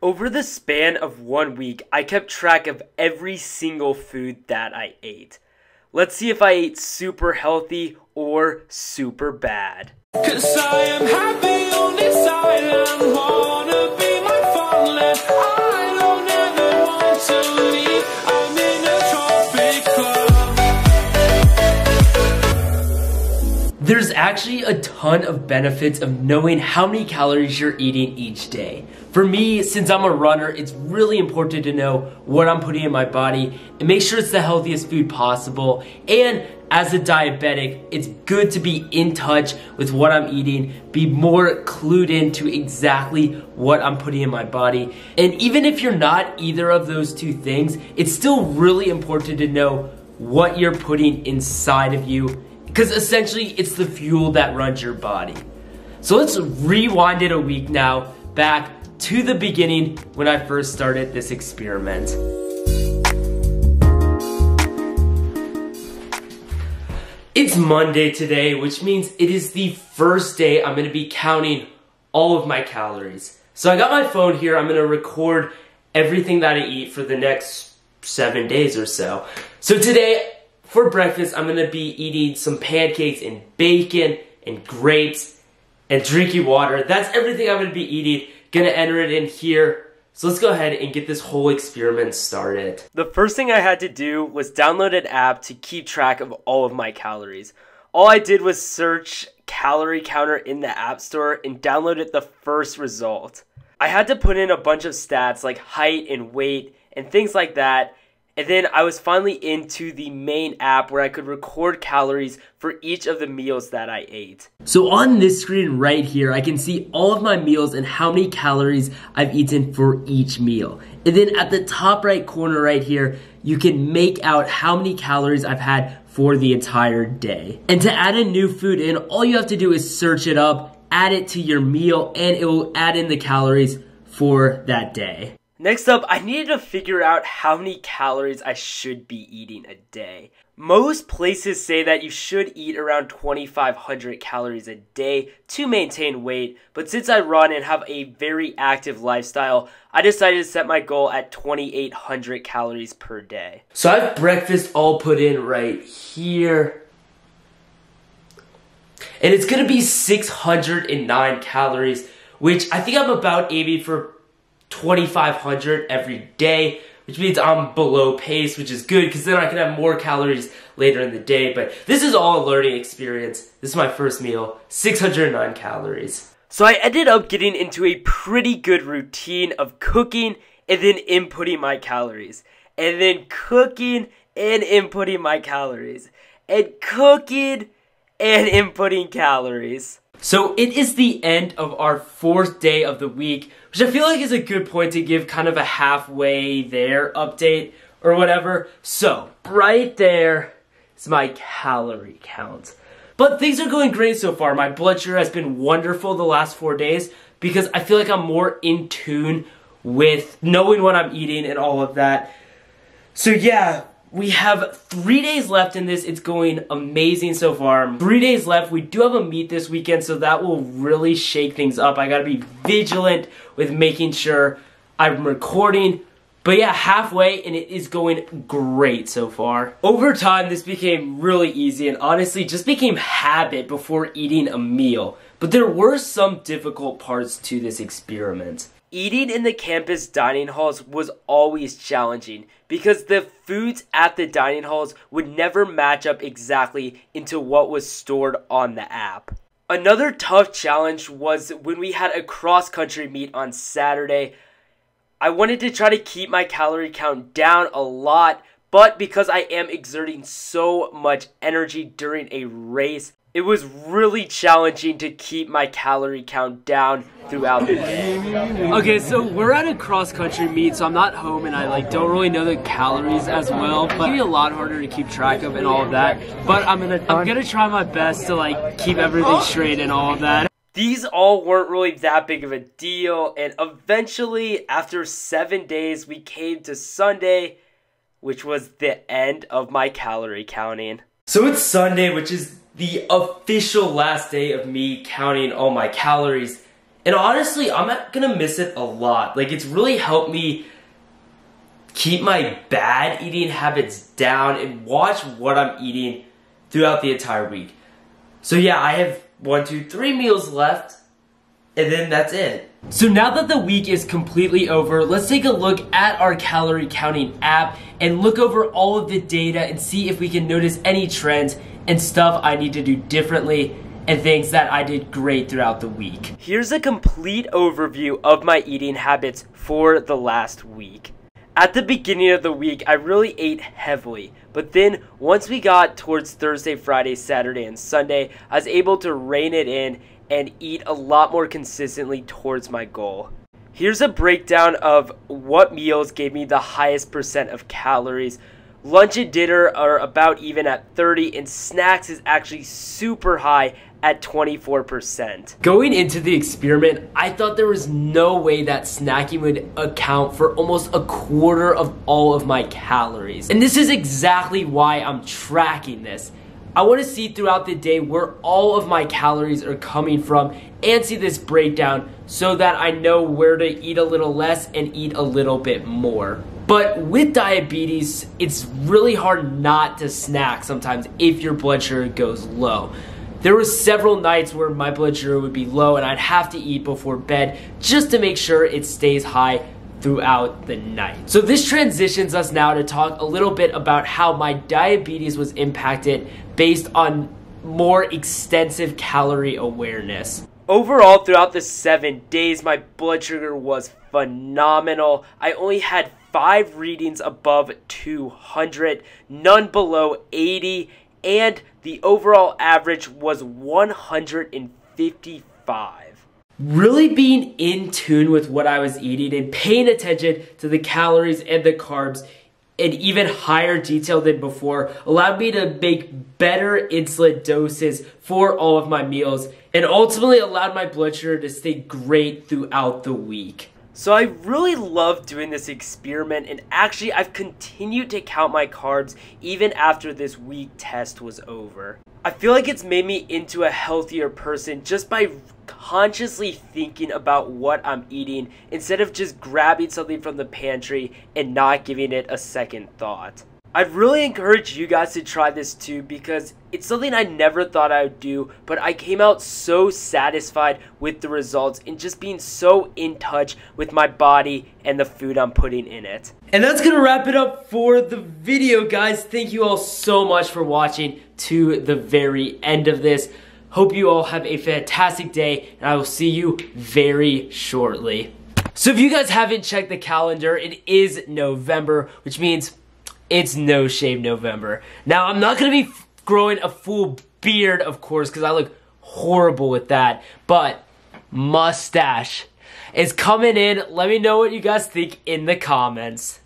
Over the span of 1 week, I kept track of every single food that I ate. Let's see if I ate super healthy or super bad. 'Cause I am happy on this island, wanna be my farmland. I don't ever want to leave, I'm in a tropic club. There's actually a ton of benefits of knowing how many calories you're eating each day. For me, since I'm a runner, it's really important to know what I'm putting in my body and make sure it's the healthiest food possible. And as a diabetic, it's good to be in touch with what I'm eating, be more clued into exactly what I'm putting in my body. And even if you're not either of those two things, it's still really important to know what you're putting inside of you, because essentially it's the fuel that runs your body. So let's rewind it a week now, back to the beginning when I first started this experiment. It's Monday today, which means it is the first day I'm gonna be counting all of my calories. So I got my phone here, I'm gonna record everything that I eat for the next 7 days or so. So today, for breakfast, I'm gonna be eating some pancakes and bacon and grapes and drinking water. That's everything I'm gonna be eating. Gonna enter it in here. So let's go ahead and get this whole experiment started. The first thing I had to do was download an app to keep track of all of my calories. All I did was search calorie counter in the App Store and downloaded the first result. I had to put in a bunch of stats like height and weight and things like that. And then I was finally into the main app where I could record calories for each of the meals that I ate. So on this screen right here, I can see all of my meals and how many calories I've eaten for each meal. And then at the top right corner right here, you can make out how many calories I've had for the entire day. And to add a new food in, all you have to do is search it up, add it to your meal, and it will add in the calories for that day. Next up, I needed to figure out how many calories I should be eating a day. Most places say that you should eat around 2,500 calories a day to maintain weight, but since I run and have a very active lifestyle, I decided to set my goal at 2,800 calories per day. So I have breakfast all put in right here. And it's gonna be 609 calories, which I think I'm about aiming for 2,500 every day, which means I'm below pace, which is good because then I can have more calories later in the day. But this is all a learning experience. This is my first meal, 609 calories. So I ended up getting into a pretty good routine of cooking and then inputting my calories. And then cooking and inputting my calories. And cooking and inputting calories. So it is the end of our 4th day of the week, which I feel like is a good point to give kind of a halfway there update or whatever. So right there is my calorie count. But things are going great so far. My blood sugar has been wonderful the last 4 days because I feel like I'm more in tune with knowing what I'm eating and all of that. So yeah. We have 3 days left in this. It's going amazing so far. 3 days left. We do have a meet this weekend, so that will really shake things up. I gotta be vigilant with making sure I'm recording. But yeah, halfway, and it is going great so far. Over time, this became really easy, and honestly, just became habit before eating a meal. But there were some difficult parts to this experiment. Eating in the campus dining halls was always challenging because the foods at the dining halls would never match up exactly into what was stored on the app. Another tough challenge was when we had a cross-country meet on Saturday. I wanted to try to keep my calorie count down a lot, but because I am exerting so much energy during a race, it was really challenging to keep my calorie count down throughout the day. Okay, so we're at a cross-country meet, so I'm not home and I don't really know the calories as well, but it'd be a lot harder to keep track of and all of that. But I'm gonna try my best to keep everything straight and all of that. These all weren't really that big of a deal, and eventually, after 7 days, we came to Sunday, which was the end of my calorie counting. So it's Sunday, which is the official last day of me counting all my calories. And honestly, I'm not gonna miss it a lot. Like, it's really helped me keep my bad eating habits down and watch what I'm eating throughout the entire week. So yeah, I have 1, 2, 3 meals left, and then that's it. So now that the week is completely over, let's take a look at our calorie counting app and look over all of the data and see if we can notice any trends and stuff I need to do differently and things that I did great throughout the week. Here's a complete overview of my eating habits for the last week. At the beginning of the week, I really ate heavily, but then once we got towards Thursday, Friday, Saturday, and Sunday, I was able to rein it in and eat a lot more consistently towards my goal. Here's a breakdown of what meals gave me the highest percent of calories. Lunch and dinner are about even at 30, and snacks is actually super high at 24%. Going into the experiment, I thought there was no way that snacking would account for almost a quarter of all of my calories. And this is exactly why I'm tracking this. I want to see throughout the day where all of my calories are coming from and see this breakdown so that I know where to eat a little less and eat a little bit more. But with diabetes, it's really hard not to snack sometimes if your blood sugar goes low. There were several nights where my blood sugar would be low and I'd have to eat before bed just to make sure it stays high throughout the night. So this transitions us now to talk a little bit about how my diabetes was impacted based on more extensive calorie awareness. Overall, throughout the 7 days, my blood sugar was phenomenal. I only had 5 readings above 200, none below 80, and the overall average was 155. Really being in tune with what I was eating and paying attention to the calories and the carbs in even higher detail than before allowed me to make better insulin doses for all of my meals and ultimately allowed my blood sugar to stay great throughout the week. So I really love doing this experiment, and actually I've continued to count my carbs even after this week test was over. I feel like it's made me into a healthier person just by consciously thinking about what I'm eating instead of just grabbing something from the pantry and not giving it a second thought. I'd really encourage you guys to try this too, because it's something I never thought I would do, but I came out so satisfied with the results and just being so in touch with my body and the food I'm putting in it. And that's gonna wrap it up for the video, guys. Thank you all so much for watching to the very end of this. Hope you all have a fantastic day, and I will see you very shortly. So if you guys haven't checked the calendar, it is November, which means it's No Shave November. Now, I'm not going to be growing a full beard, of course, because I look horrible with that. But mustache is coming in. Let me know what you guys think in the comments.